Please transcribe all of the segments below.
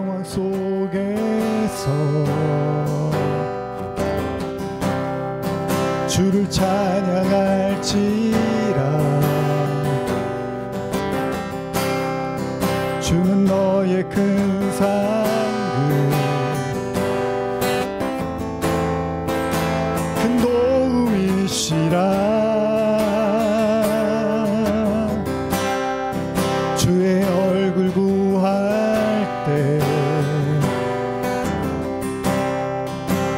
상황 속에서 주를 찬양할지라. 주는 너의 큰 상급 큰 도움이시라. 주의 얼굴 구할 때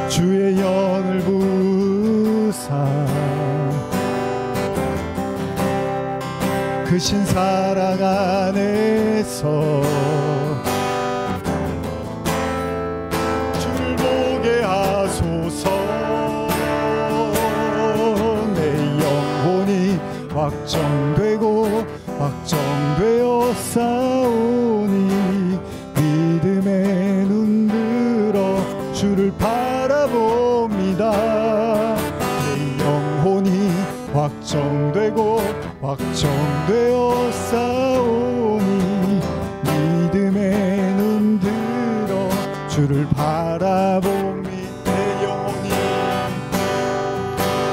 주의 영을 부사 크신 사랑 안에서 주를 보게 하소서. 내 영혼이 확정되고 확정되어 싸우니 믿음의 눈 들어 주를 바라봅니다. 내 영혼이 확정되고 확정되어 싸우니 믿음의 눈 들어 주를 바라봅니다.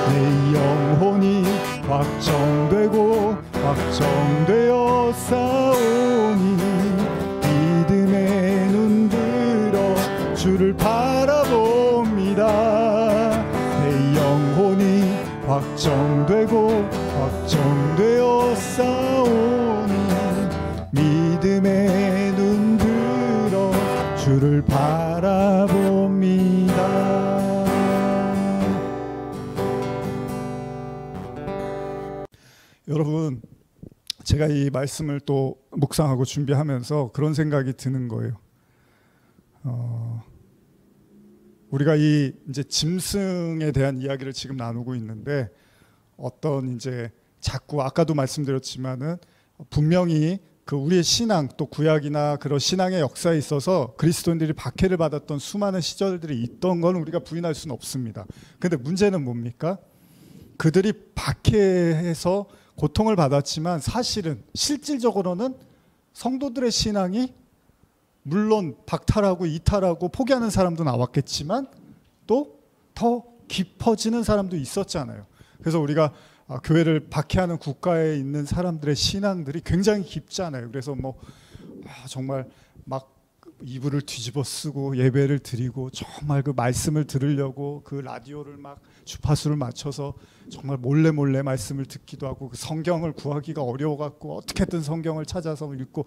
내 영혼이 확정되고 확정되어 싸우니 믿음의 눈 들어 주를 바라봅니다. 내 영혼이 확정되고 확정되어 싸우니 믿음의 눈 들어 주를 바라봅니다. 여러분, 제가 이 말씀을 또 묵상하고 준비하면서 그런 생각이 드는 거예요. 우리가 이 이제 짐승에 대한 이야기를 지금 나누고 있는데, 어떤 이제 자꾸 아까도 말씀드렸지만은 분명히 그 우리의 신앙 또 구약이나 그런 신앙의 역사에 있어서 그리스도인들이 박해를 받았던 수많은 시절들이 있던 건 우리가 부인할 수는 없습니다. 근데 문제는 뭡니까? 그들이 박해해서 고통을 받았지만 사실은 실질적으로는 성도들의 신앙이 물론 박탈하고 이탈하고 포기하는 사람도 나왔겠지만 또 더 깊어지는 사람도 있었잖아요. 그래서 우리가 교회를 박해하는 국가에 있는 사람들의 신앙들이 굉장히 깊잖아요. 그래서 정말 막 이불을 뒤집어 쓰고 예배를 드리고 정말 그 말씀을 들으려고 그 라디오를 막 주파수를 맞춰서 정말 몰래 말씀을 듣기도 하고, 그 성경을 구하기가 어려워갖고 어떻게든 성경을 찾아서 읽고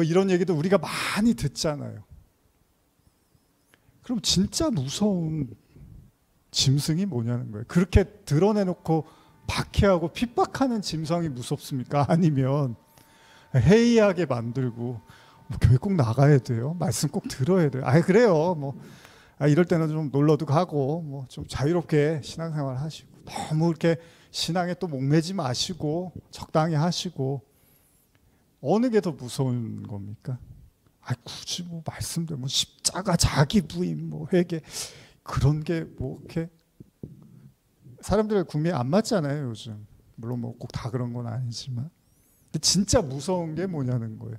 이런 얘기도 우리가 많이 듣잖아요. 그럼 진짜 무서운 짐승이 뭐냐는 거예요. 그렇게 드러내놓고 박해하고 핍박하는 짐승이 무섭습니까? 아니면 해이하게 만들고 교회 꼭 나가야 돼요, 말씀 꼭 들어야 돼요, 그래요 이럴 때는 좀 놀러도 가고 좀 자유롭게 신앙생활 하시고, 너무 이렇게 신앙에 또 목매지 마시고 적당히 하시고, 어느 게 더 무서운 겁니까? 굳이 말씀들 십자가, 자기 부인, 회개, 그런 게 이렇게 사람들의 구미에 안 맞잖아요 요즘. 물론 꼭 다 그런 건 아니지만. 근데 진짜 무서운 게 뭐냐는 거예요.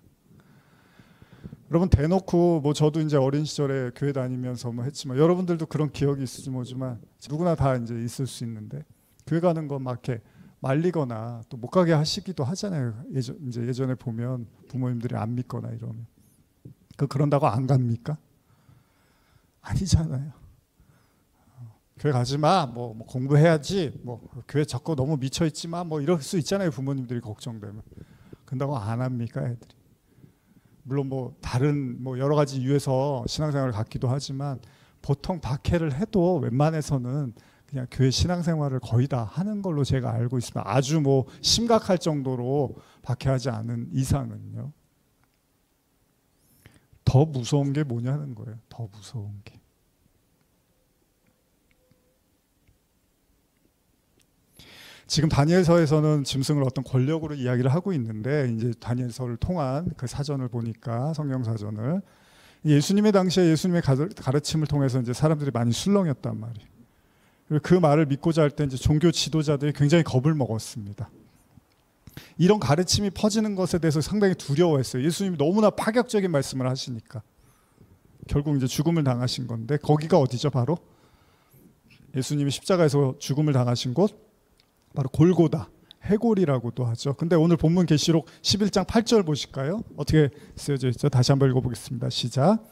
여러분, 대놓고 저도 이제 어린 시절에 교회 다니면서 했지만, 여러분들도 그런 기억이 있을지 모르지만 누구나 다 이제 있을 수 있는데, 교회 가는 거 막 이렇게 말리거나 또 못 가게 하시기도 하잖아요. 예전에 보면 부모님들이 안 믿거나 이러면 그런다고 안 갑니까? 아니잖아요. 교회 가지 마, 공부해야지, 교회 자꾸 너무 미쳐 있지 마, 이럴 수 있잖아요. 부모님들이 걱정되면. 그런다고 안 합니까, 애들이? 물론 다른 여러 가지 이유에서 신앙생활을 갖기도 하지만, 보통 박해를 해도 웬만해서는 그냥 교회 신앙생활을 거의 다 하는 걸로 제가 알고 있습니다. 아주 심각할 정도로 박해하지 않은 이상은요. 더 무서운 게 뭐냐는 거예요. 더 무서운 게. 지금 다니엘서에서는 짐승을 어떤 권력으로 이야기를 하고 있는데, 이제 다니엘서를 통한 그 사전을 보니까, 성경 사전을, 예수님의 당시에 예수님의 가르침을 통해서 이제 사람들이 많이 술렁였단 말이에요. 그 말을 믿고자 할 때 이제 종교 지도자들이 굉장히 겁을 먹었습니다. 이런 가르침이 퍼지는 것에 대해서 상당히 두려워했어요. 예수님이 너무나 파격적인 말씀을 하시니까. 결국 이제 죽음을 당하신 건데 거기가 어디죠? 바로 예수님이 십자가에서 죽음을 당하신 곳 바로 골고다, 해골이라고도 하죠. 근데 오늘 본문 계시록 11장 8절 보실까요? 어떻게 쓰여져 있죠? 다시 한번 읽어보겠습니다. 시작.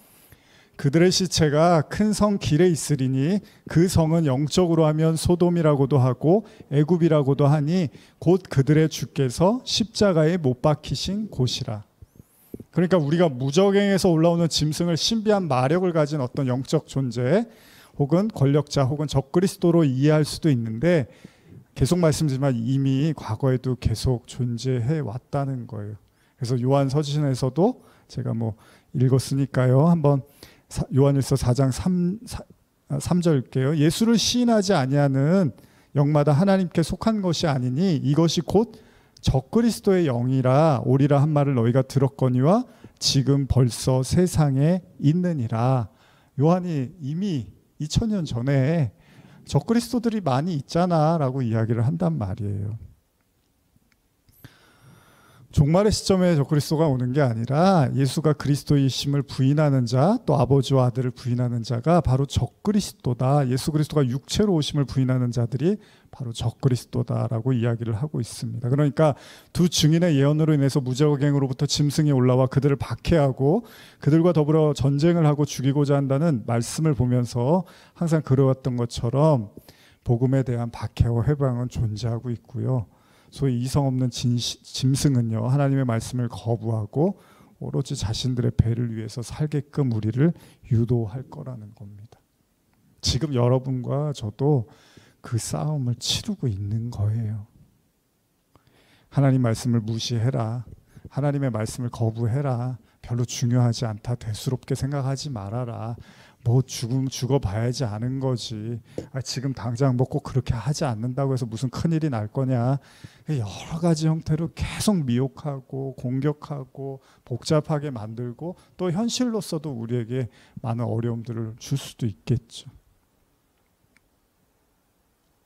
그들의 시체가 큰 성 길에 있으리니 그 성은 영적으로 하면 소돔이라고도 하고 애굽이라고도 하니 곧 그들의 주께서 십자가에 못 박히신 곳이라. 그러니까 우리가 무적행에서 올라오는 짐승을 신비한 마력을 가진 어떤 영적 존재 혹은 권력자 혹은 적그리스도로 이해할 수도 있는데 계속 말씀드리지만 이미 과거에도 계속 존재해 왔다는 거예요. 그래서 요한 서신에서도 제가 읽었으니까요. 한번 요한일서 4장 3절 읽게요. 예수를 시인하지 아니하는 영마다 하나님께 속한 것이 아니니 이것이 곧 적그리스도의 영이라 오리라 한 말을 너희가 들었거니와 지금 벌써 세상에 있느니라. 요한이 이미 2000년 전에 적그리스도들이 많이 있잖아 라고 이야기를 한단 말이에요. 종말의 시점에 적그리스도가 오는 게 아니라 예수가 그리스도이심을 부인하는 자, 또 아버지와 아들을 부인하는 자가 바로 적그리스도다. 예수 그리스도가 육체로 오심을 부인하는 자들이 바로 적그리스도다라고 이야기를 하고 있습니다. 그러니까 두 증인의 예언으로 인해서 무적행으로부터 짐승이 올라와 그들을 박해하고 그들과 더불어 전쟁을 하고 죽이고자 한다는 말씀을 보면서 항상 그러했던 것처럼 복음에 대한 박해와 회방은 존재하고 있고요. 소위 이성 없는 짐승은요, 하나님의 말씀을 거부하고 오로지 자신들의 배를 위해서 살게끔 우리를 유도할 거라는 겁니다. 지금 여러분과 저도 그 싸움을 치르고 있는 거예요. 하나님 말씀을 무시해라. 하나님의 말씀을 거부해라. 별로 중요하지 않다. 대수롭게 생각하지 말아라. 죽어봐야지 아는 거지. 지금 당장 꼭 그렇게 하지 않는다고 해서 무슨 큰일이 날 거냐. 여러 가지 형태로 계속 미혹하고 공격하고 복잡하게 만들고 또 현실로서도 우리에게 많은 어려움들을 줄 수도 있겠죠.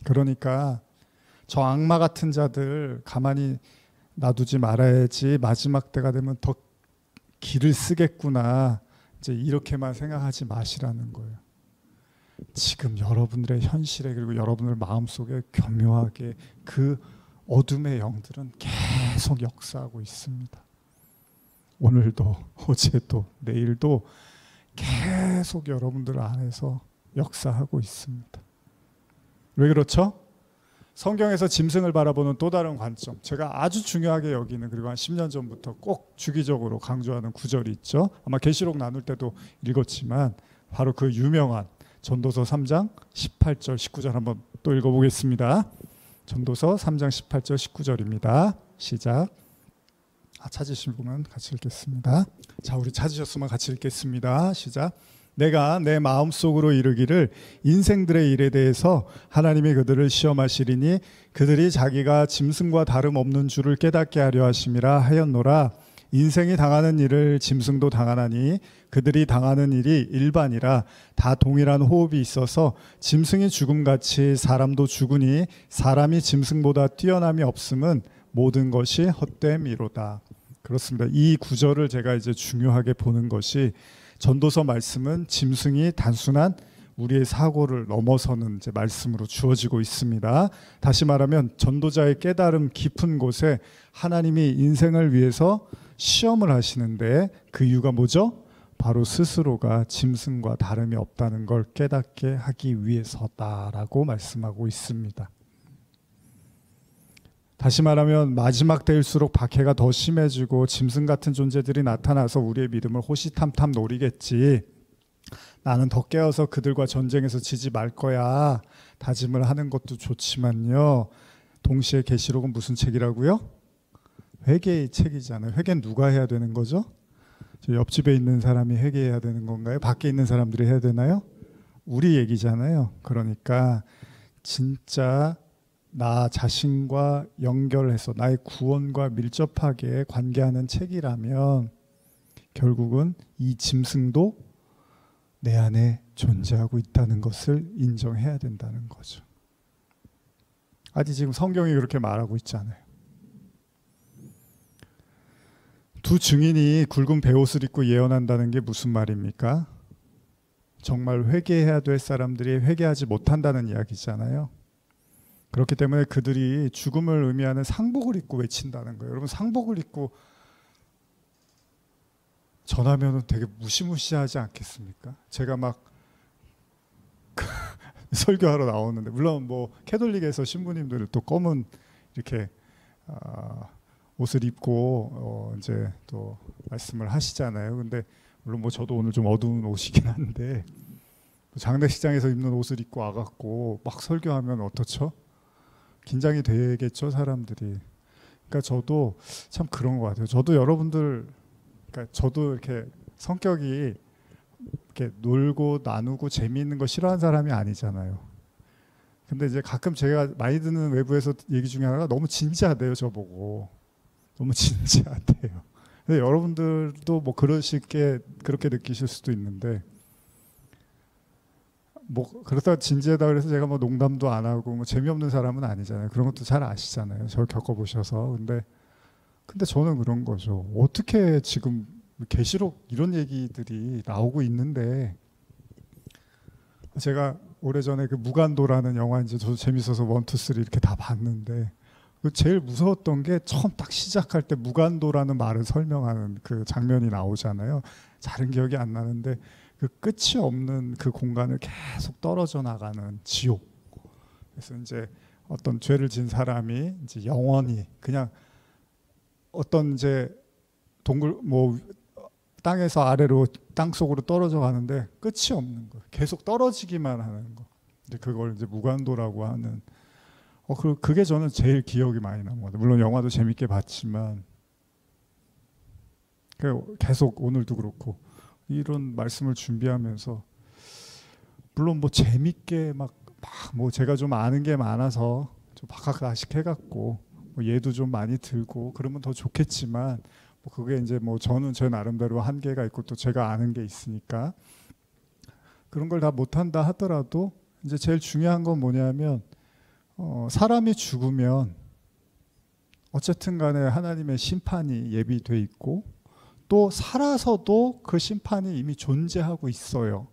그러니까 저 악마 같은 자들 가만히 놔두지 말아야지. 마지막 때가 되면 더 기를 쓰겠구나. 이제 이렇게만 생각하지 마시라는 거예요. 지금 여러분들의 현실에 그리고 여러분들 마음속에 교묘하게 그 어둠의 영들은 계속 역사하고 있습니다. 오늘도 어제도 내일도 계속 여러분들 안에서 역사하고 있습니다. 왜 그렇죠? 성경에서 짐승을 바라보는 또 다른 관점, 제가 아주 중요하게 여기는, 그리고 한 10년 전부터 꼭 주기적으로 강조하는 구절이 있죠. 아마 계시록 나눌 때도 읽었지만 바로 그 유명한 전도서 3장 18절 19절 한번 또 읽어보겠습니다. 전도서 3장 18절 19절입니다. 시작. 찾으시면 같이 읽겠습니다. 자, 우리 찾으셨으면 같이 읽겠습니다. 시작. 내가 내 마음속으로 이르기를 인생들의 일에 대해서 하나님이 그들을 시험하시리니 그들이 자기가 짐승과 다름없는 줄을 깨닫게 하려 하심이라 하였노라. 인생이 당하는 일을 짐승도 당하나니 그들이 당하는 일이 일반이라. 다 동일한 호흡이 있어서 짐승이 죽음같이 사람도 죽으니 사람이 짐승보다 뛰어남이 없음은 모든 것이 헛됨이로다. 그렇습니다. 이 구절을 제가 이제 중요하게 보는 것이, 전도서 말씀은 짐승이 단순한 우리의 사고를 넘어서는 이제 말씀으로 주어지고 있습니다. 다시 말하면 전도자의 깨달음 깊은 곳에 하나님이 인생을 위해서 시험을 하시는데 그 이유가 뭐죠? 바로 스스로가 짐승과 다름이 없다는 걸 깨닫게 하기 위해서다라고 말씀하고 있습니다. 다시 말하면 마지막 때일수록 박해가 더 심해지고 짐승 같은 존재들이 나타나서 우리의 믿음을 호시탐탐 노리겠지. 나는 더 깨어서 그들과 전쟁에서 지지 말 거야. 다짐을 하는 것도 좋지만요. 동시에 계시록은 무슨 책이라고요? 회개의 책이잖아요. 회개는 누가 해야 되는 거죠? 저 옆집에 있는 사람이 회개해야 되는 건가요? 밖에 있는 사람들이 해야 되나요? 우리 얘기잖아요. 그러니까 진짜 나 자신과 연결해서 나의 구원과 밀접하게 관계하는 책이라면 결국은 이 짐승도 내 안에 존재하고 있다는 것을 인정해야 된다는 거죠. 아직 지금 성경이 그렇게 말하고 있잖아요. 두 증인이 굵은 베옷을 입고 예언한다는 게 무슨 말입니까? 정말 회개해야 될 사람들이 회개하지 못한다는 이야기잖아요. 그렇기 때문에 그들이 죽음을 의미하는 상복을 입고 외친다는 거예요. 여러분, 상복을 입고 전하면 되게 무시무시하지 않겠습니까? 제가 막 설교하러 나오는데, 물론 뭐 캐톨릭에서 신부님들은 또 검은 이렇게 옷을 입고 이제 또 말씀을 하시잖아요. 근데 물론 뭐 저도 오늘 좀 어두운 옷이긴 한데, 장례식장에서 입는 옷을 입고 와갖고 막 설교하면 어떻죠? 긴장이 되겠죠, 사람들이. 그러니까 저도 참 그런 것 같아요. 저도 여러분들, 그러니까 저도 이렇게 성격이 이렇게 놀고 나누고 재미있는 거 싫어하는 사람이 아니잖아요. 근데 이제 가끔 제가 많이 듣는 외부에서 얘기 중에 하나가 너무 진지하대요, 저보고. 너무 진지하대요. 근데 여러분들도 뭐 그렇게 느끼실 수도 있는데, 뭐 그렇다고 진지하다 그래서 제가 뭐 농담도 안 하고 뭐 재미없는 사람은 아니잖아요. 그런 것도 잘 아시잖아요. 저를 겪어보셔서. 근데 저는 그런 거죠. 어떻게 지금 계시록 이런 얘기들이 나오고 있는데, 제가 오래전에 그 무간도라는 영화 이제 저도 재밌어서 1, 2, 3 이렇게 다 봤는데, 제일 무서웠던 게 처음 딱 시작할 때 무간도라는 말을 설명하는 그 장면이 나오잖아요. 잘은 기억이 안 나는데, 그 끝이 없는 그 공간을 계속 떨어져 나가는 지옥. 그래서 이제 어떤 죄를 진 사람이 이제 영원히 그냥 어떤 이제 뭐 땅에서 아래로 땅 속으로 떨어져 가는데 끝이 없는 거, 계속 떨어지기만 하는 거. 이제 그걸 이제 무간도라고 하는. 그게 저는 제일 기억이 많이 남은 것 같아요. 물론 영화도 재밌게 봤지만 계속 오늘도 그렇고 이런 말씀을 준비하면서, 물론 뭐 재밌게 막 뭐 제가 좀 아는 게 많아서 좀 박학다식 해갖고 뭐 예도 좀 많이 들고 그러면 더 좋겠지만, 뭐 그게 이제 뭐 저는 제 나름대로 한계가 있고 또 제가 아는 게 있으니까 그런 걸 다 못한다 하더라도, 이제 제일 중요한 건 뭐냐면 사람이 죽으면 어쨌든 간에 하나님의 심판이 예비돼 있고, 또 살아서도 그 심판이 이미 존재하고 있어요.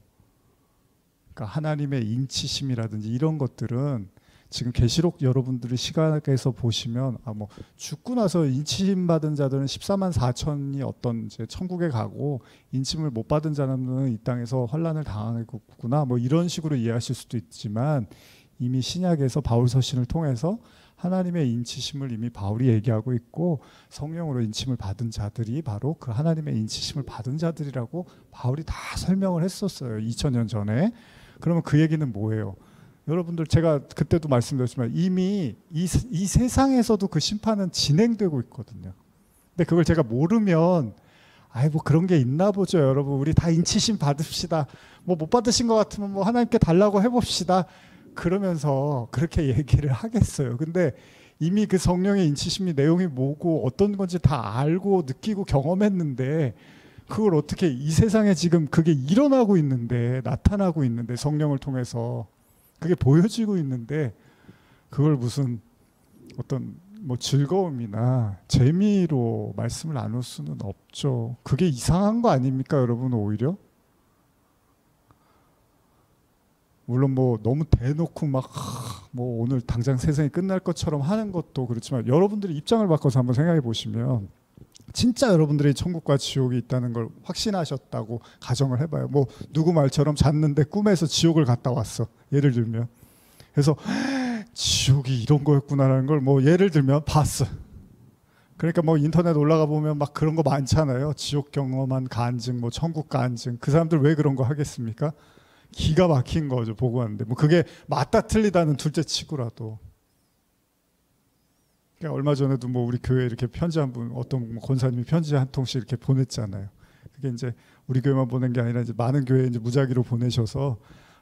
그러니까 하나님의 인치심이라든지 이런 것들은 지금 계시록 여러분들의 시각에서 보시면, 뭐 죽고 나서 인치심 받은 자들은 14만 4천이 어떤 이제 천국에 가고, 인침을 못 받은 자는 이 땅에서 환난을 당하겠구나, 뭐 이런 식으로 이해하실 수도 있지만, 이미 신약에서 바울 서신을 통해서 하나님의 인치심을 이미 바울이 얘기하고 있고, 성령으로 인침을 받은 자들이 바로 그 하나님의 인치심을 받은 자들이라고 바울이 다 설명을 했었어요, 2000년 전에. 그러면 그 얘기는 뭐예요? 여러분들, 제가 그때도 말씀드렸지만 이미 이 세상에서도 그 심판은 진행되고 있거든요. 근데 그걸 제가 모르면 뭐 그런 게 있나 보죠, 여러분. 우리 다 인치심 받읍시다. 뭐 못 받으신 것 같으면 뭐 하나님께 달라고 해봅시다. 그러면서 그렇게 얘기를 하겠어요. 근데 이미 그 성령의 인치심이 내용이 뭐고 어떤 건지 다 알고 느끼고 경험했는데, 그걸 어떻게 이 세상에 지금 그게 일어나고 있는데, 나타나고 있는데, 성령을 통해서 그게 보여지고 있는데, 그걸 무슨 어떤 뭐 즐거움이나 재미로 말씀을 나눌 수는 없죠. 그게 이상한 거 아닙니까, 여러분? 오히려 물론 뭐 너무 대놓고 막 뭐 오늘 당장 세상이 끝날 것처럼 하는 것도 그렇지만, 여러분들이 입장을 바꿔서 한번 생각해 보시면, 진짜 여러분들이 천국과 지옥이 있다는 걸 확신하셨다고 가정을 해봐요. 뭐 누구 말처럼 잤는데 꿈에서 지옥을 갔다 왔어, 예를 들면. 그래서 지옥이 이런 거였구나라는 걸 뭐 예를 들면 봤어. 그러니까 뭐 인터넷 올라가 보면 막 그런 거 많잖아요. 지옥 경험한 간증, 뭐 천국 간증. 그 사람들 왜 그런 거 하겠습니까? 기가 막힌 거죠, 보고 왔는데. 뭐 그게 맞다 틀리다는 둘째 치고라도. 그러니까 얼마 전에도 뭐 우리 교회 이렇게 편지 한 분, 어떤 권사님이 편지 한 통씩 이렇게 보냈잖아요. 그게 이제 우리 교회만 보낸 게 아니라 이제 많은 교회에 이제 무작위로 보내셔서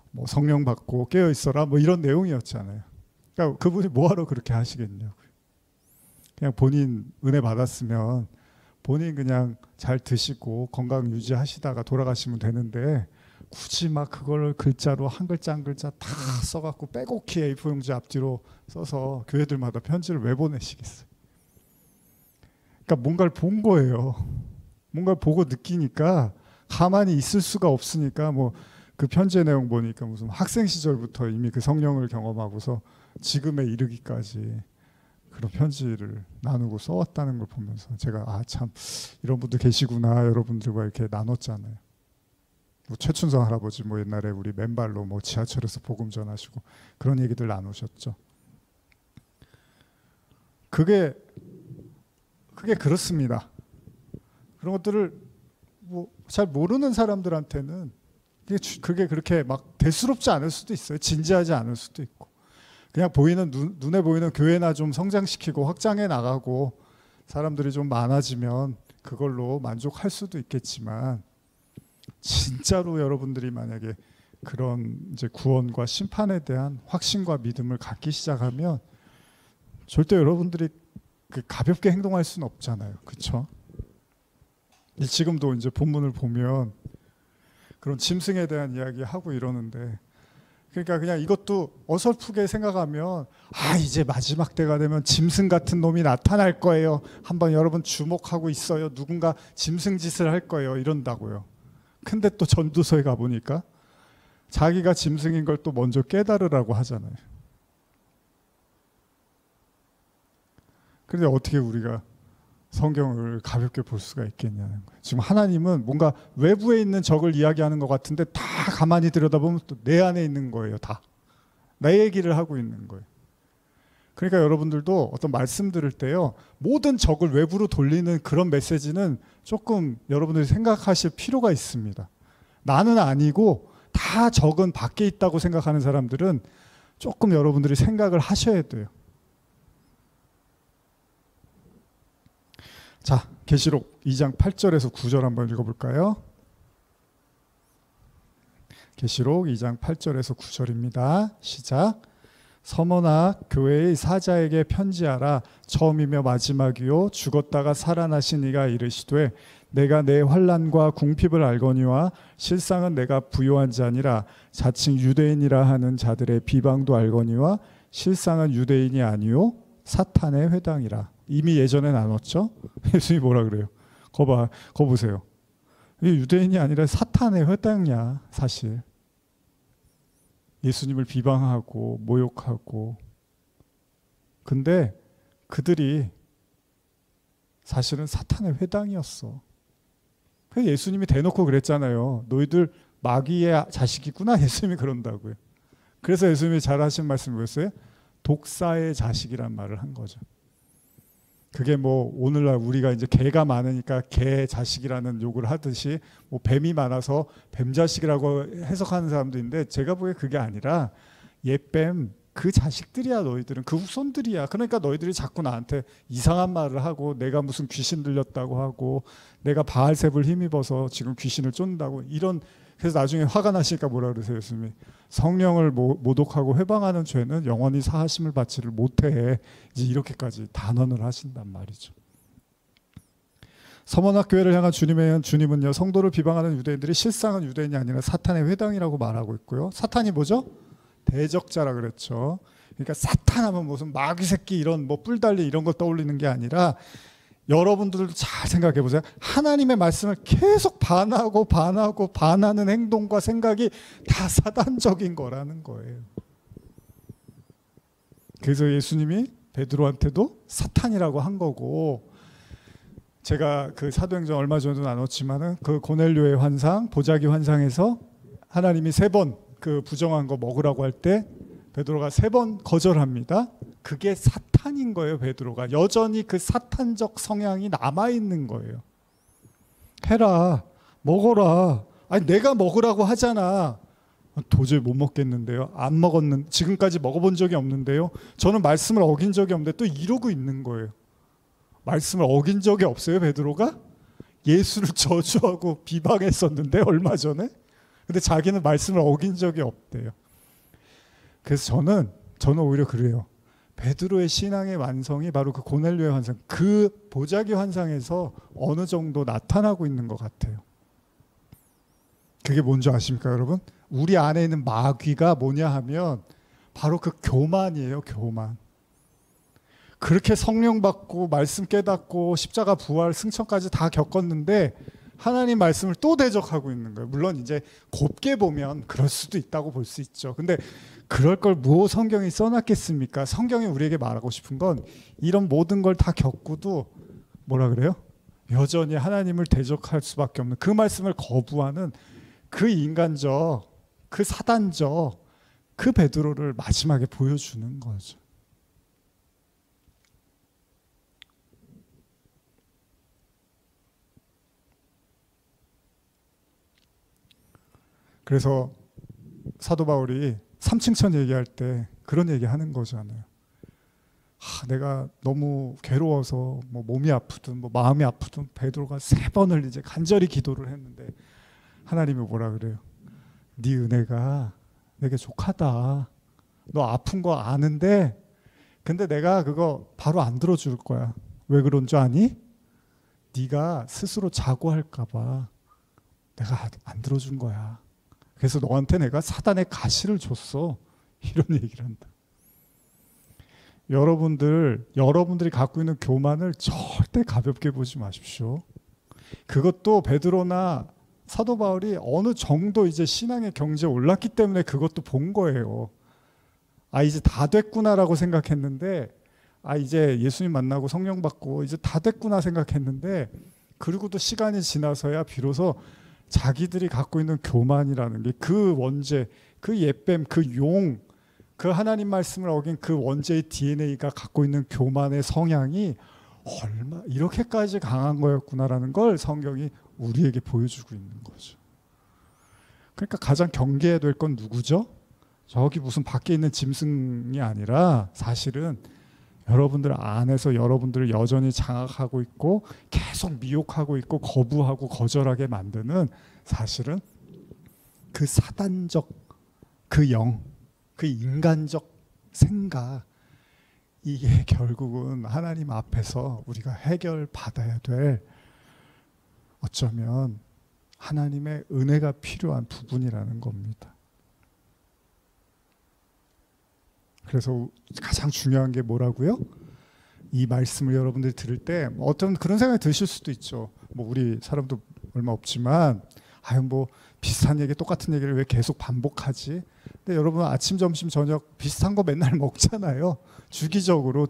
뭐 성령 받고 깨어 있어라, 뭐 이런 내용이었잖아요. 그러니까 그분이 뭐하러 그렇게 하시겠냐고요. 그냥 본인 은혜 받았으면 본인 그냥 잘 드시고 건강 유지하시다가 돌아가시면 되는데, 굳이 막 그걸 글자로 한 글자 한 글자 다 써갖고 빼곡히 A4용지 앞뒤로 써서 교회들마다 편지를 왜 보내시겠어요? 그러니까 뭔가를 본 거예요. 뭔가를 보고 느끼니까 가만히 있을 수가 없으니까, 뭐 그 편지의 내용 보니까 무슨 학생 시절부터 이미 그 성령을 경험하고서 지금에 이르기까지 그런 편지를 나누고 써왔다는 걸 보면서 제가 아 참 이런 분들 계시구나. 여러분들과 이렇게 나눴잖아요. 뭐 최춘성 할아버지 뭐 옛날에 우리 맨발로 뭐 지하철에서 복음 전하시고 그런 얘기들 나누셨죠. 그게 그렇습니다. 그런 것들을 뭐 잘 모르는 사람들한테는 그게 그렇게 막 대수롭지 않을 수도 있어요. 진지하지 않을 수도 있고 그냥 보이는 눈에 보이는 교회나 좀 성장시키고 확장해 나가고 사람들이 좀 많아지면 그걸로 만족할 수도 있겠지만 진짜로 여러분들이 만약에 그런 이제 구원과 심판에 대한 확신과 믿음을 갖기 시작하면 절대 여러분들이 가볍게 행동할 수는 없잖아요. 그렇죠? 지금도 이제 본문을 보면 그런 짐승에 대한 이야기 하고 이러는데 그러니까 그냥 이것도 어설프게 생각하면 아 이제 마지막 때가 되면 짐승 같은 놈이 나타날 거예요. 한번 여러분 주목하고 있어요. 누군가 짐승 짓을 할 거예요. 이런다고요. 근데 또 전도서에 가보니까 자기가 짐승인 걸 또 먼저 깨달으라고 하잖아요. 그런데 어떻게 우리가 성경을 가볍게 볼 수가 있겠냐는 거예요. 지금 하나님은 뭔가 외부에 있는 적을 이야기하는 것 같은데 다 가만히 들여다보면 또 내 안에 있는 거예요. 다. 내 얘기를 하고 있는 거예요. 그러니까 여러분들도 어떤 말씀 들을 때요. 모든 적을 외부로 돌리는 그런 메시지는 조금 여러분들이 생각하실 필요가 있습니다. 나는 아니고 다 적은 밖에 있다고 생각하는 사람들은 조금 여러분들이 생각을 하셔야 돼요. 자, 계시록 2장 8절에서 9절 한번 읽어볼까요? 계시록 2장 8절에서 9절입니다. 시작. 서머나 교회의 사자에게 편지하라. 처음이며 마지막이요 죽었다가 살아나신 이가 이르시되 내가 내 환난과 궁핍을 알거니와 실상은 내가 부요한 자니라. 자칭 유대인이라 하는 자들의 비방도 알거니와 실상은 유대인이 아니요 사탄의 회당이라. 이미 예전에 나눴죠. 예수님이 뭐라 그래요? 거 보세요. 이게 유대인이 아니라 사탄의 회당이야. 사실 예수님을 비방하고 모욕하고 근데 그들이 사실은 사탄의 회당이었어. 그래서 예수님이 대놓고 그랬잖아요. 너희들 마귀의 자식이구나. 예수님이 그런다고요. 그래서 예수님이 잘하신 말씀이 뭐였어요? 독사의 자식이란 말을 한 거죠. 그게 뭐 오늘날 우리가 이제 개가 많으니까 개 자식이라는 욕을 하듯이 뭐 뱀이 많아서 뱀 자식이라고 해석하는 사람도 있는데 제가 보기에 그게 아니라 옛뱀 그 자식들이야. 너희들은 그 후손들이야. 그러니까 너희들이 자꾸 나한테 이상한 말을 하고 내가 무슨 귀신 들렸다고 하고 내가 바알셉을 힘입어서 지금 귀신을 쫓는다고 이런. 그래서 나중에 화가 나시니까 뭐라 그러세요? 예수님이 성령을 모독하고 회방하는 죄는 영원히 사하심을 받지를 못해. 이제 이렇게까지 단언을 하신단 말이죠. 서머나 교회를 향한 주님은요 성도를 비방하는 유대인들이 실상은 유대인이 아니라 사탄의 회당이라고 말하고 있고요. 사탄이 뭐죠? 대적자라 그랬죠. 그러니까 사탄 하면 무슨 마귀 새끼 이런 뭐 뿔달리 이런 거 떠올리는 게 아니라 여러분들도 잘 생각해 보세요. 하나님의 말씀을 계속 반하는 행동과 생각이 다 사단적인 거라는 거예요. 그래서 예수님이 베드로한테도 사탄이라고 한 거고 제가 그 사도행전 얼마 전에도 나눴지만은 그 고넬료의 환상, 보자기 환상에서 하나님이 3번 그 부정한 거 먹으라고 할 때 베드로가 3번 거절합니다. 그게 사탄인 거예요. 베드로가 여전히 그 사탄적 성향이 남아있는 거예요. 해라, 먹어라. 아니 내가 먹으라고 하잖아. 도저히 못 먹겠는데요. 안 먹었는 지금까지 먹어본 적이 없는데요. 저는 말씀을 어긴 적이 없는데 또 이러고 있는 거예요. 말씀을 어긴 적이 없어요. 베드로가 예수를 저주하고 비방했었는데 얼마 전에. 근데 자기는 말씀을 어긴 적이 없대요. 그래서 저는 오히려 그래요. 베드로의 신앙의 완성이 바로 그 고넬료의 환상, 그 보자기 환상에서 어느 정도 나타나고 있는 것 같아요. 그게 뭔지 아십니까, 여러분? 우리 안에 있는 마귀가 뭐냐 하면 바로 그 교만이에요, 교만. 그렇게 성령 받고 말씀 깨닫고 십자가 부활 승천까지 다 겪었는데 하나님 말씀을 또 대적하고 있는 거예요. 물론 이제 곱게 보면 그럴 수도 있다고 볼 수 있죠. 근데 그럴 걸 뭐 성경이 써놨겠습니까? 성경이 우리에게 말하고 싶은 건 이런 모든 걸 다 겪고도 뭐라 그래요? 여전히 하나님을 대적할 수밖에 없는 그 말씀을 거부하는 그 인간적, 그 사단적, 그 베드로를 마지막에 보여주는 거죠. 그래서 사도 바울이 삼층천 얘기할 때 그런 얘기하는 거잖아요. 내가 너무 괴로워서 뭐 몸이 아프든 뭐 마음이 아프든 베드로가 3번을 이제 간절히 기도를 했는데 하나님이 뭐라 그래요? 네 은혜가 내게 족하다. 너 아픈 거 아는데 근데 내가 그거 바로 안 들어줄 거야. 왜 그런 줄 아니? 네가 스스로 자고할까 봐 내가 안 들어준 거야. 그래서 너한테 내가 사단의 가시를 줬어. 이런 얘기를 한다. 여러분들이 갖고 있는 교만을 절대 가볍게 보지 마십시오. 그것도 베드로나 사도 바울이 어느 정도 이제 신앙의 경지에 올랐기 때문에 그것도 본 거예요. 이제 다 됐구나라고 생각했는데, 이제 예수님 만나고 성령 받고 이제 다 됐구나 생각했는데, 그리고도 시간이 지나서야 비로소 자기들이 갖고 있는 교만이라는 게 그 원죄, 그 옛뱀, 그 용, 그 하나님 말씀을 어긴 그 원죄의 DNA가 갖고 있는 교만의 성향이 얼마 이렇게까지 강한 거였구나라는 걸 성경이 우리에게 보여주고 있는 거죠. 그러니까 가장 경계해야 될 건 누구죠? 저기 무슨 밖에 있는 짐승이 아니라 사실은 여러분들 안에서 여러분들을 여전히 장악하고 있고 계속 미혹하고 있고 거부하고 거절하게 만드는 사실은 그 사단적 그 영, 그 인간적 생각, 이게 결국은 하나님 앞에서 우리가 해결받아야 될 어쩌면 하나님의 은혜가 필요한 부분이라는 겁니다. 그래서 가장 중요한 게 뭐라고요? 이 말씀을 여러분들이 들을 때 어떤 그런 생각이 드실 수도 있죠. 뭐 우리 사람도 얼마 없지만 뭐 비슷한 얘기 똑같은 얘기를 왜 계속 반복하지? 근데 여러분 아침 점심 저녁 비슷한 거 맨날 먹잖아요. 주기적으로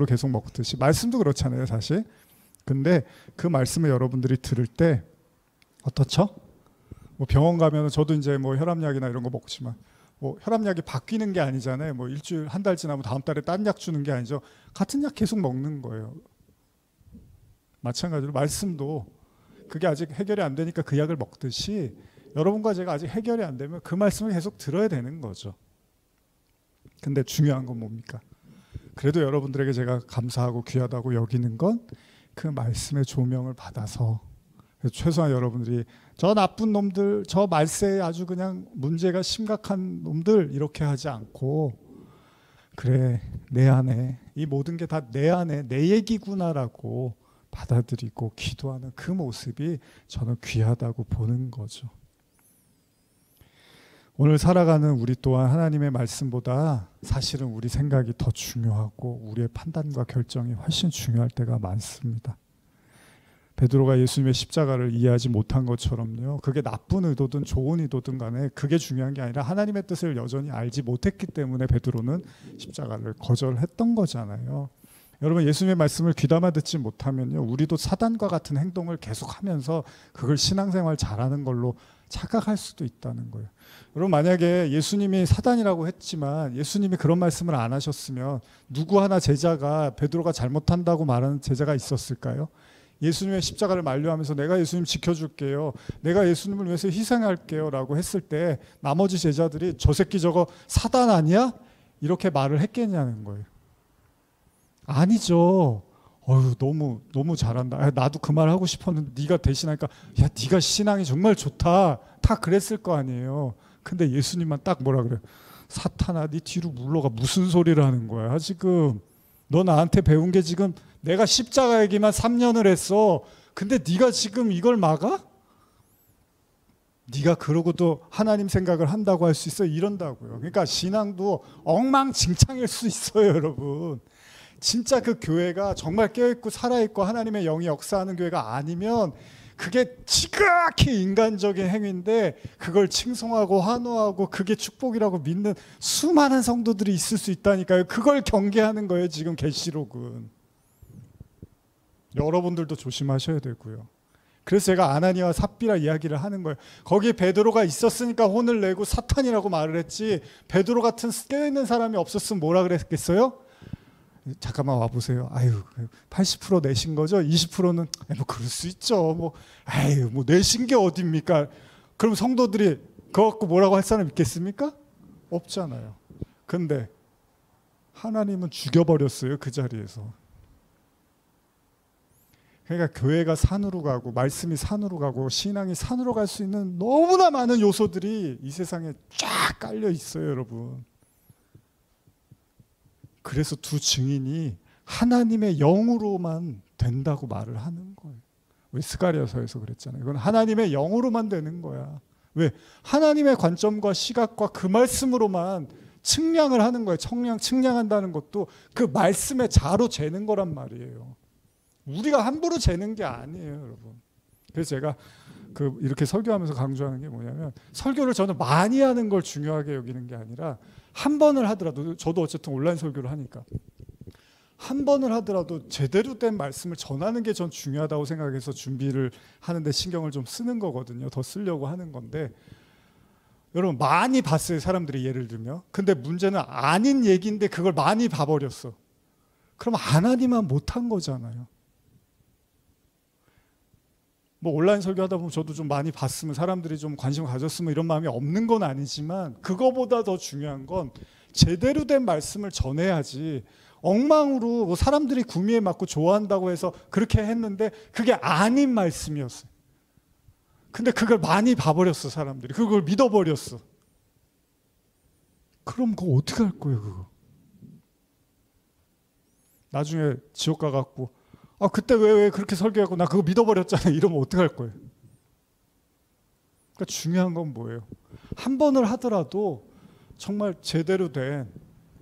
계속 먹듯이 말씀도 그렇잖아요, 사실. 근데 그 말씀을 여러분들이 들을 때 어떻죠? 뭐 병원 가면 저도 이제 뭐 혈압약이나 이런 거 먹지만 뭐 혈압약이 바뀌는 게 아니잖아요. 뭐 일주일 한 달 지나면 다음 달에 딴 약 주는 게 아니죠. 같은 약 계속 먹는 거예요. 마찬가지로 말씀도 그게 아직 해결이 안 되니까 그 약을 먹듯이 여러분과 제가 아직 해결이 안 되면 그 말씀을 계속 들어야 되는 거죠. 근데 중요한 건 뭡니까? 그래도 여러분들에게 제가 감사하고 귀하다고 여기는 건 그 말씀의 조명을 받아서 최소한 여러분들이 저 나쁜 놈들, 저 말세에 아주 그냥 문제가 심각한 놈들 이렇게 하지 않고 그래 내 안에 이 모든 게 다 내 안에 내 얘기구나라고 받아들이고 기도하는 그 모습이 저는 귀하다고 보는 거죠. 오늘 살아가는 우리 또한 하나님의 말씀보다 사실은 우리 생각이 더 중요하고 우리의 판단과 결정이 훨씬 중요할 때가 많습니다. 베드로가 예수님의 십자가를 이해하지 못한 것처럼요. 그게 나쁜 의도든 좋은 의도든 간에 그게 중요한 게 아니라 하나님의 뜻을 여전히 알지 못했기 때문에 베드로는 십자가를 거절했던 거잖아요. 여러분 예수님의 말씀을 귀담아 듣지 못하면요. 우리도 사단과 같은 행동을 계속하면서 그걸 신앙생활 잘하는 걸로 착각할 수도 있다는 거예요. 여러분 만약에 예수님이 사단이라고 했지만 예수님이 그런 말씀을 안 하셨으면 누구 하나 제자가 베드로가 잘못한다고 말하는 제자가 있었을까요? 예수님의 십자가를 만류하면서 내가 예수님 지켜줄게요. 내가 예수님을 위해서 희생할게요 라고 했을 때 나머지 제자들이 저 새끼 저거 사단 아니야? 이렇게 말을 했겠냐는 거예요. 아니죠. 너무 잘한다. 나도 그 말 하고 싶었는데 네가 대신하니까 야 네가 신앙이 정말 좋다. 다 그랬을 거 아니에요. 근데 예수님만 딱 뭐라 그래요? 사탄아 네 뒤로 물러가. 무슨 소리를 하는 거야 지금. 너 나한테 배운 게 지금 내가 십자가 얘기만 3년을 했어. 근데 네가 지금 이걸 막아? 네가 그러고도 하나님 생각을 한다고 할 수 있어? 이런다고요. 그러니까 신앙도 엉망진창일 수 있어요 여러분. 진짜 그 교회가 정말 깨어있고 살아있고 하나님의 영이 역사하는 교회가 아니면 그게 지극히 인간적인 행위인데 그걸 칭송하고 환호하고 그게 축복이라고 믿는 수많은 성도들이 있을 수 있다니까요. 그걸 경계하는 거예요. 지금 계시록은. 여러분들도 조심하셔야 되고요. 그래서 제가 아나니와 삽비라 이야기를 하는 거예요. 거기 베드로가 있었으니까 혼을 내고 사탄이라고 말을 했지, 베드로 같은 깨어있는 사람이 없었으면 뭐라 그랬겠어요? 잠깐만 와보세요. 아유, 80% 내신 거죠? 20%는 뭐 그럴 수 있죠. 뭐 아유, 뭐 내신 게 어딥니까? 그럼 성도들이 그거 갖고 뭐라고 할 사람 있겠습니까? 없잖아요. 근데 하나님은 죽여버렸어요. 그 자리에서. 그러니까 교회가 산으로 가고 말씀이 산으로 가고 신앙이 산으로 갈 수 있는 너무나 많은 요소들이 이 세상에 쫙 깔려 있어요, 여러분. 그래서 두 증인이 하나님의 영으로만 된다고 말을 하는 거예요. 왜 스가랴서에서 그랬잖아요. 이건 하나님의 영으로만 되는 거야. 왜? 하나님의 관점과 시각과 그 말씀으로만 측량을 하는 거예요. 측량한다는 것도 그 말씀의 자로 재는 거란 말이에요. 우리가 함부로 재는 게 아니에요, 여러분. 그래서 제가 이렇게 설교하면서 강조하는 게 뭐냐면, 설교를 저는 많이 하는 걸 중요하게 여기는 게 아니라 한 번을 하더라도, 저도 어쨌든 온라인 설교를 하니까 한 번을 하더라도 제대로 된 말씀을 전하는 게 전 중요하다고 생각해서 준비를 하는데 신경을 좀 쓰는 거거든요. 더 쓰려고 하는 건데, 여러분 많이 봤어요, 사람들이. 예를 들면. 근데 문제는 아닌 얘기인데 그걸 많이 봐버렸어. 그럼 하나님만 못한 거잖아요. 뭐 온라인 설교하다 보면 저도 좀 많이 봤으면, 사람들이 좀 관심을 가졌으면 이런 마음이 없는 건 아니지만, 그거보다 더 중요한 건 제대로 된 말씀을 전해야지, 엉망으로 뭐 사람들이 구미에 맞고 좋아한다고 해서 그렇게 했는데 그게 아닌 말씀이었어요. 근데 그걸 많이 봐버렸어, 사람들이. 그걸 믿어버렸어. 그럼 그거 어떻게 할 거예요, 그거? 나중에 지옥 가갖고 그때 왜 그렇게 설교하고 나 그거 믿어버렸잖아, 이러면 어떡할 거예요? 그러니까 중요한 건 뭐예요? 한 번을 하더라도 정말 제대로 된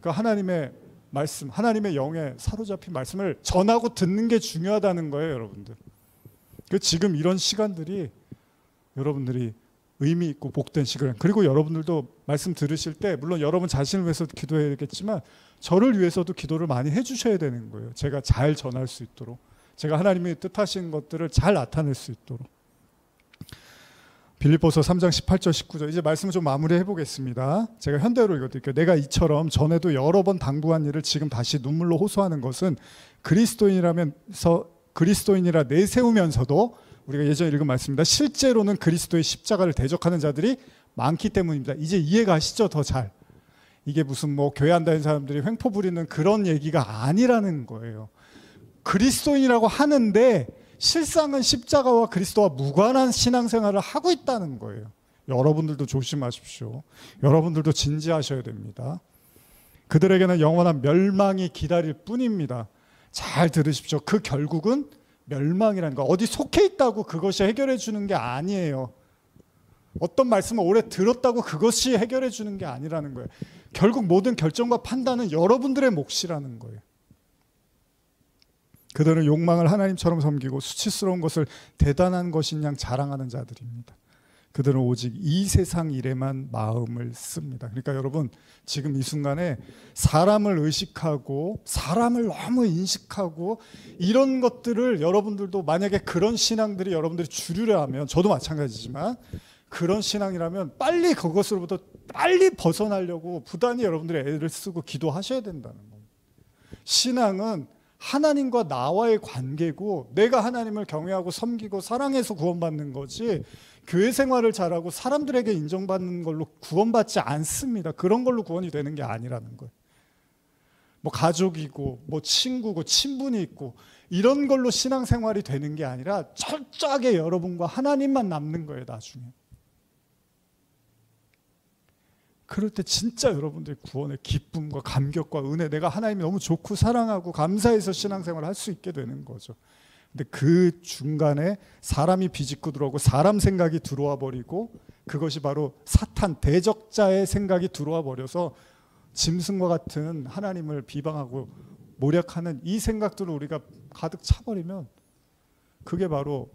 하나님의 말씀, 하나님의 영에 사로잡힌 말씀을 전하고 듣는 게 중요하다는 거예요, 여러분들. 지금 이런 시간들이 여러분들이 의미 있고 복된 시간, 그리고 여러분들도 말씀 들으실 때 물론 여러분 자신을 위해서도 기도해야겠지만 저를 위해서도 기도를 많이 해주셔야 되는 거예요. 제가 잘 전할 수 있도록, 제가 하나님이 뜻하신 것들을 잘 나타낼 수 있도록. 빌립보서 3장 18절 19절, 이제 말씀을 좀 마무리해 보겠습니다. 제가 현대어로 읽어드릴게요. 내가 이처럼 전에도 여러 번 당부한 일을 지금 다시 눈물로 호소하는 것은 그리스도인이라 내세우면서도, 우리가 예전에 읽은 말씀입니다, 실제로는 그리스도의 십자가를 대적하는 자들이 많기 때문입니다. 이제 이해가시죠? 더 잘. 이게 무슨 뭐 교회 한다는 사람들이 횡포 부리는 그런 얘기가 아니라는 거예요. 그리스도인이라고 하는데 실상은 십자가와 그리스도와 무관한 신앙생활을 하고 있다는 거예요. 여러분들도 조심하십시오. 여러분들도 진지하셔야 됩니다. 그들에게는 영원한 멸망이 기다릴 뿐입니다. 잘 들으십시오. 그 결국은 멸망이라는 거, 어디 속해 있다고 그것이 해결해 주는 게 아니에요. 어떤 말씀을 오래 들었다고 그것이 해결해 주는 게 아니라는 거예요. 결국 모든 결정과 판단은 여러분들의 몫이라는 거예요. 그들은 욕망을 하나님처럼 섬기고 수치스러운 것을 대단한 것인 양 자랑하는 자들입니다. 그들은 오직 이 세상 일에만 마음을 씁니다. 그러니까 여러분, 지금 이 순간에 사람을 의식하고 사람을 너무 인식하고 이런 것들을, 여러분들도 만약에 그런 신앙들이 여러분들이 주류라 하면, 저도 마찬가지지만 그런 신앙이라면 빨리 그것으로부터 빨리 벗어나려고 부단히 여러분들이 애를 쓰고 기도하셔야 된다는 겁니다. 신앙은 하나님과 나와의 관계고, 내가 하나님을 경외하고 섬기고 사랑해서 구원받는 거지, 교회 생활을 잘하고 사람들에게 인정받는 걸로 구원받지 않습니다. 그런 걸로 구원이 되는 게 아니라는 거예요. 뭐 가족이고 뭐 친구고 친분이 있고 이런 걸로 신앙생활이 되는 게 아니라 철저하게 여러분과 하나님만 남는 거예요, 나중에. 그럴 때 진짜 여러분들의 구원의 기쁨과 감격과 은혜, 내가 하나님이 너무 좋고 사랑하고 감사해서 신앙생활을 할 수 있게 되는 거죠. 근데 그 중간에 사람이 비집고 들어오고 사람 생각이 들어와 버리고, 그것이 바로 사탄 대적자의 생각이 들어와 버려서 짐승과 같은 하나님을 비방하고 모략하는 이 생각들을 우리가 가득 차버리면, 그게 바로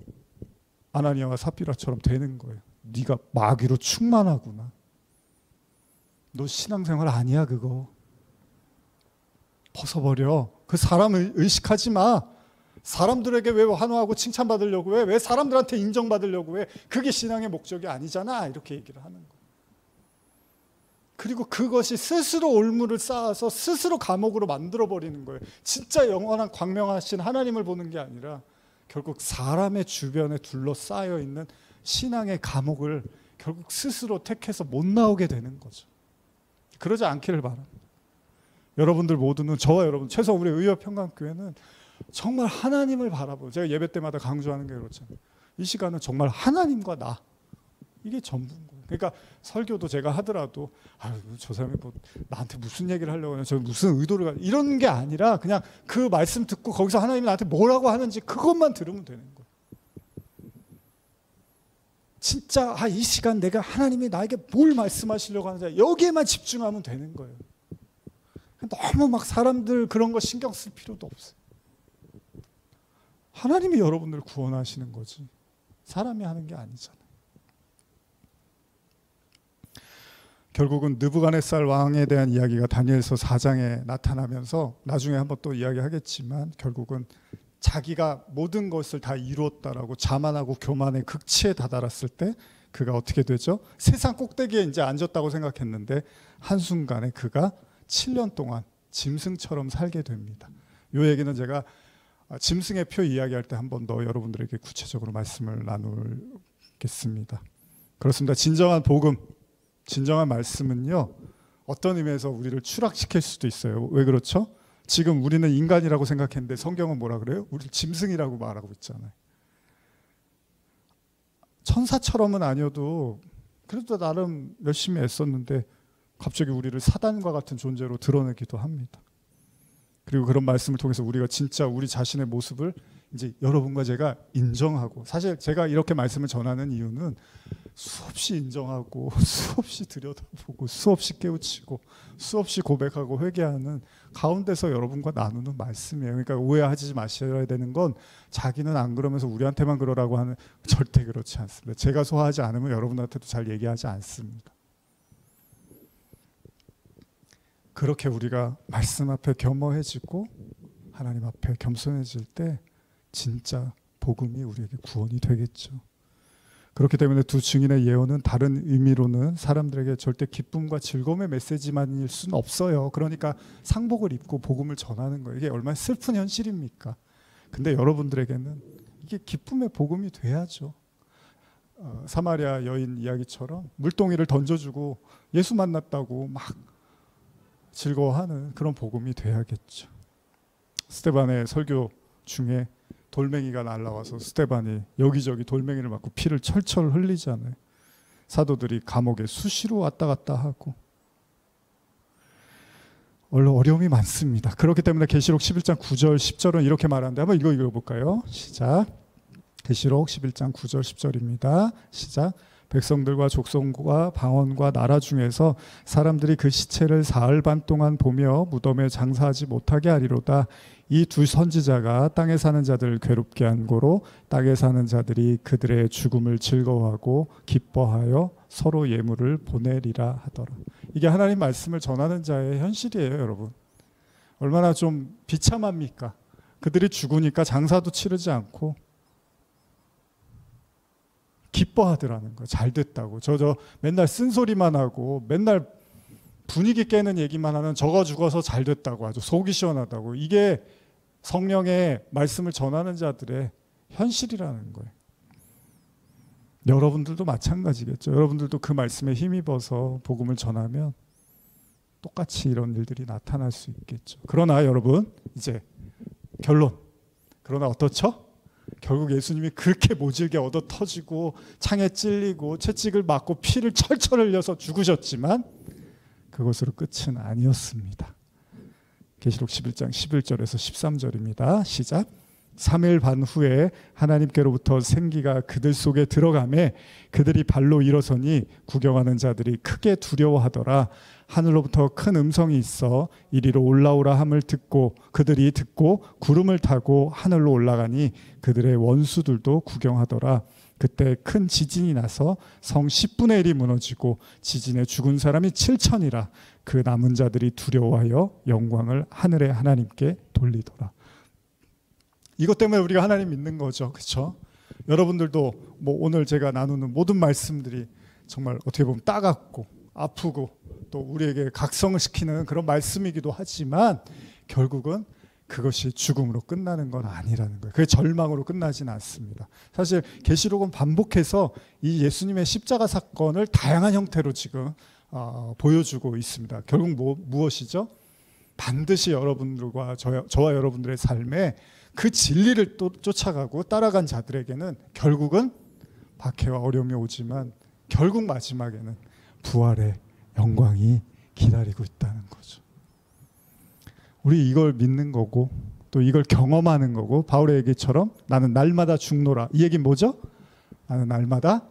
아나니아와 삽비라처럼 되는 거예요. 네가 마귀로 충만하구나. 너 신앙생활 아니야 그거. 벗어버려. 그 사람을 의식하지 마. 사람들에게 왜 환호하고 칭찬받으려고 해? 왜 사람들한테 인정받으려고 해? 그게 신앙의 목적이 아니잖아. 이렇게 얘기를 하는 거예요. 그리고 그것이 스스로 올무를 쌓아서 스스로 감옥으로 만들어버리는 거예요. 진짜 영원한 광명하신 하나님을 보는 게 아니라 결국 사람의 주변에 둘러싸여 있는 신앙의 감옥을 결국 스스로 택해서 못 나오게 되는 거죠. 그러지 않기를 바랍니다. 여러분들 모두는, 저와 여러분, 최소 우리 의협평강교회는 정말 하나님을 바라보고, 제가 예배 때마다 강조하는 게 그렇잖아요. 이 시간은 정말 하나님과 나, 이게 전부인 거예요. 그러니까 설교도 제가 하더라도 저 사람이 뭐 나한테 무슨 얘기를 하려고 하냐, 저 무슨 의도를 이런 게 아니라 그냥 그 말씀 듣고 거기서 하나님이 나한테 뭐라고 하는지 그것만 들으면 되는 거예요. 진짜 이 시간 내가 하나님이 나에게 뭘 말씀하시려고 하는지 여기에만 집중하면 되는 거예요. 너무 막 사람들 그런 거 신경 쓸 필요도 없어요. 하나님이 여러분들 구원하시는 거지 사람이 하는 게 아니잖아요. 결국은 느부갓네살 왕에 대한 이야기가 다니엘서 4장에 나타나면서 나중에 한번 또 이야기하겠지만 결국은 자기가 모든 것을 다 이루었다라고 자만하고 교만의 극치에 다다랐을 때 그가 어떻게 되죠? 세상 꼭대기에 이제 앉았다고 생각했는데 한순간에 그가 7년 동안 짐승처럼 살게 됩니다. 이 얘기는 제가 짐승의 표 이야기할 때 한 번 더 여러분들에게 구체적으로 말씀을 나누겠습니다. 그렇습니다. 진정한 복음, 진정한 말씀은요, 어떤 의미에서 우리를 추락시킬 수도 있어요. 왜 그렇죠? 지금 우리는 인간이라고 생각했는데 성경은 뭐라 그래요? 우리 짐승이라고 말하고 있잖아요. 천사처럼은 아니어도 그래도 나름 열심히 애썼는데 갑자기 우리를 사단과 같은 존재로 드러내기도 합니다. 그리고 그런 말씀을 통해서 우리가 진짜 우리 자신의 모습을 이제 여러분과 제가 인정하고, 사실 제가 이렇게 말씀을 전하는 이유는 수없이 인정하고 수없이 들여다보고 수없이 깨우치고 수없이 고백하고 회개하는 가운데서 여러분과 나누는 말씀이에요. 그러니까 오해하지 마셔야 되는 건 자기는 안 그러면서 우리한테만 그러라고 하는, 절대 그렇지 않습니다. 제가 소화하지 않으면 여러분한테도 잘 얘기하지 않습니다. 그렇게 우리가 말씀 앞에 겸허해지고 하나님 앞에 겸손해질 때 진짜 복음이 우리에게 구원이 되겠죠. 그렇기 때문에 두 증인의 예언은 다른 의미로는 사람들에게 절대 기쁨과 즐거움의 메시지만일 수는 없어요. 그러니까 상복을 입고 복음을 전하는 거예요. 이게 얼마나 슬픈 현실입니까? 근데 여러분들에게는 이게 기쁨의 복음이 돼야죠. 사마리아 여인 이야기처럼 물동이를 던져주고 예수 만났다고 막 즐거워하는 그런 복음이 돼야겠죠. 스데반의 설교 중에 돌멩이가 날아와서 스데반이 여기저기 돌멩이를 맞고 피를 철철 흘리잖아요. 사도들이 감옥에 수시로 왔다 갔다 하고 어려움이 많습니다. 그렇기 때문에 계시록 11장 9절 10절은 이렇게 말하는데 한번 읽어볼까요? 시작. 계시록 11장 9절 10절입니다. 시작. 백성들과 족속과 방언과 나라 중에서 사람들이 그 시체를 사흘 반 동안 보며 무덤에 장사하지 못하게 하리로다. 이 두 선지자가 땅에 사는 자들을 괴롭게 한 고로 땅에 사는 자들이 그들의 죽음을 즐거워하고 기뻐하여 서로 예물을 보내리라 하더라. 이게 하나님 말씀을 전하는 자의 현실이에요, 여러분. 얼마나 좀 비참합니까? 그들이 죽으니까 장사도 치르지 않고 기뻐하더라는 거예요. 잘 됐다고. 저 맨날 쓴소리만 하고 맨날 분위기 깨는 얘기만 하는 저가 죽어서 잘 됐다고, 아주 속이 시원하다고. 이게 성령의 말씀을 전하는 자들의 현실이라는 거예요. 여러분들도 마찬가지겠죠. 여러분들도 그 말씀에 힘입어서 복음을 전하면 똑같이 이런 일들이 나타날 수 있겠죠. 그러나 여러분, 이제 결론. 그러나 어떻죠? 결국 예수님이 그렇게 모질게 얻어 터지고 창에 찔리고 채찍을 맞고 피를 철철 흘려서 죽으셨지만 그것으로 끝은 아니었습니다. 계시록 11장 11절에서 13절입니다. 시작. 3일 반 후에 하나님께로부터 생기가 그들 속에 들어가매 그들이 발로 일어서니 구경하는 자들이 크게 두려워하더라. 하늘로부터 큰 음성이 있어 이리로 올라오라 함을 듣고 그들이 듣고 구름을 타고 하늘로 올라가니 그들의 원수들도 구경하더라. 그때 큰 지진이 나서 성 10분의 1이 무너지고 지진에 죽은 사람이 7천이라 그 남은 자들이 두려워하여 영광을 하늘의 하나님께 돌리더라. 이것 때문에 우리가 하나님 믿는 거죠. 그렇죠? 여러분들도 뭐 오늘 제가 나누는 모든 말씀들이 정말 어떻게 보면 따갑고 아프고 또 우리에게 각성을 시키는 그런 말씀이기도 하지만 결국은 그것이 죽음으로 끝나는 건 아니라는 거예요. 그게 절망으로 끝나지는 않습니다. 사실 계시록은 반복해서 이 예수님의 십자가 사건을 다양한 형태로 지금 보여주고 있습니다. 결국 무엇이죠? 반드시 여러분들과 저와 여러분들의 삶에 그 진리를 또 쫓아가고 따라간 자들에게는 결국은 박해와 어려움이 오지만 결국 마지막에는 부활의 영광이 기다리고 있다는 거죠. 우리 이걸 믿는 거고 또 이걸 경험하는 거고, 바울의 얘기처럼 나는 날마다 죽노라, 이 얘기는 뭐죠? 나는 날마다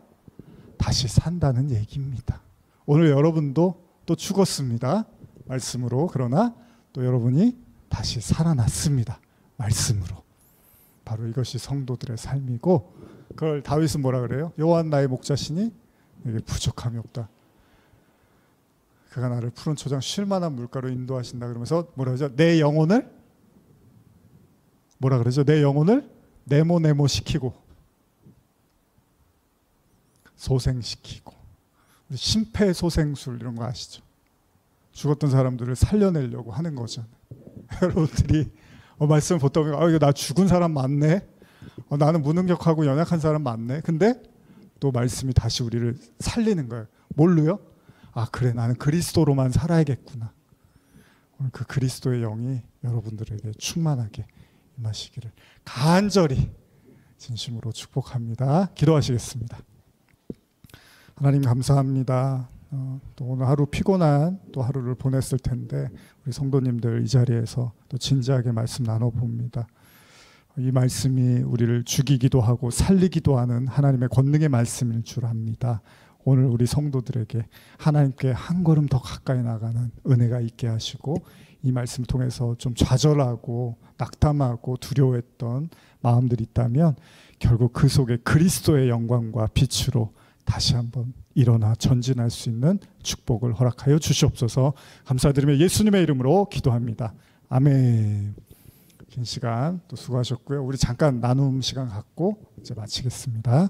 다시 산다는 얘기입니다. 오늘 여러분도 또 죽었습니다, 말씀으로. 그러나 또 여러분이 다시 살아났습니다, 말씀으로. 바로 이것이 성도들의 삶이고, 그걸 다윗은 뭐라 그래요? 여호와는 나의 목자시니 내게 부족함이 없다. 그가 나를 푸른 초장 쉴 만한 물가로 인도하신다. 그러면서 뭐라 그러죠? 내 영혼을 뭐라 그러죠? 내 영혼을 네모 시키고 소생시키고. 심폐소생술 이런 거 아시죠? 죽었던 사람들을 살려내려고 하는 거잖아요. 여러분들이 말씀을 보다 보면 이거 나 죽은 사람 맞네, 나는 무능력하고 연약한 사람 맞네. 근데 또 말씀이 다시 우리를 살리는 거예요. 뭘로요? 그래, 나는 그리스도로만 살아야겠구나. 오늘 그 그리스도의 영이 여러분들에게 충만하게 임하시기를 간절히 진심으로 축복합니다. 기도하시겠습니다. 하나님 감사합니다. 또 오늘 하루 피곤한 또 하루를 보냈을 텐데 우리 성도님들 이 자리에서 또 진지하게 말씀 나눠봅니다. 이 말씀이 우리를 죽이기도 하고 살리기도 하는 하나님의 권능의 말씀일 줄 압니다. 오늘 우리 성도들에게 하나님께 한 걸음 더 가까이 나가는 은혜가 있게 하시고, 이 말씀 통해서 좀 좌절하고 낙담하고 두려워했던 마음들이 있다면 결국 그 속에 그리스도의 영광과 빛으로 다시 한번 일어나 전진할 수 있는 축복을 허락하여 주시옵소서. 감사드리며 예수님의 이름으로 기도합니다. 아멘. 긴 시간 또 수고하셨고요. 우리 잠깐 나눔 시간 갖고 이제 마치겠습니다.